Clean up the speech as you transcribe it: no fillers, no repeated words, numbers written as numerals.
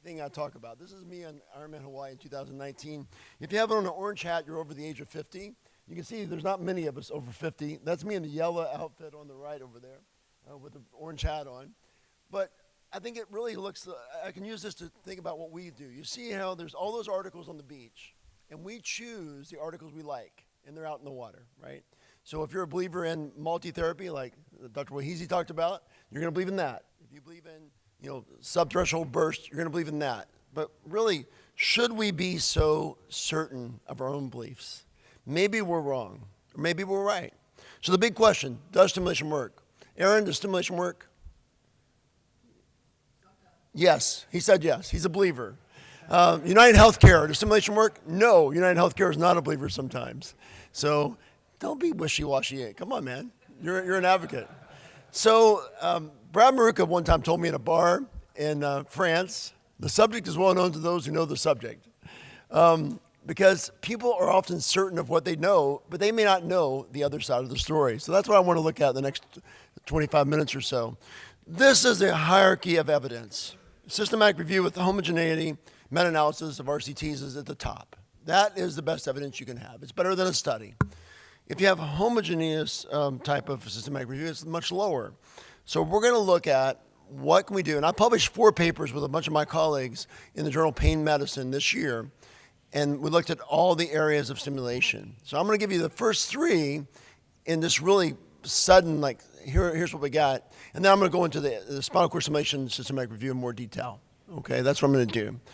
thing I talk about. This is me on Ironman Hawaii in 2019. If you have on an orange hat, you're over the age of 50. You can see there's not many of us over 50. That's me in the yellow outfit on the right over there with the orange hat on. But I think it really looks, I can use this to think about what we do. You see how there's all those articles on the beach, and we choose the articles we like, and they're out in the water, right? So if you're a believer in multi-therapy, like Dr. Wahizi talked about, you're going to believe in that. If you believe in, subthreshold burst, you're going to believe in that. But really, should we be so certain of our own beliefs? Maybe we're wrong, or maybe we're right. So the big question, does stimulation work? Aaron, does stimulation work? Yes, he said yes. He's a believer. United Healthcare, does stimulation work? No, United Healthcare is not a believer sometimes. So don't be wishy-washy. Come on, man. You're an advocate. So Brad Maruka one time told me in a bar in France, the subject is well known to those who know the subject. Because people are often certain of what they know, but they may not know the other side of the story. So that's what I want to look at in the next 25 minutes or so. This is a hierarchy of evidence. Systematic review with the homogeneity, meta-analysis of RCTs is at the top. That is the best evidence you can have. It's better than a study. If you have a homogeneous type of systematic review, it's much lower. So we're going to look at what can we do. And I published 4 papers with a bunch of my colleagues in the journal Pain Medicine this year. And we looked at all the areas of stimulation. So I'm going to give you the first 3 in this really sudden, here's what we got. And then I'm going to go into the spinal cord stimulation systematic review in more detail. Okay, that's what I'm going to do.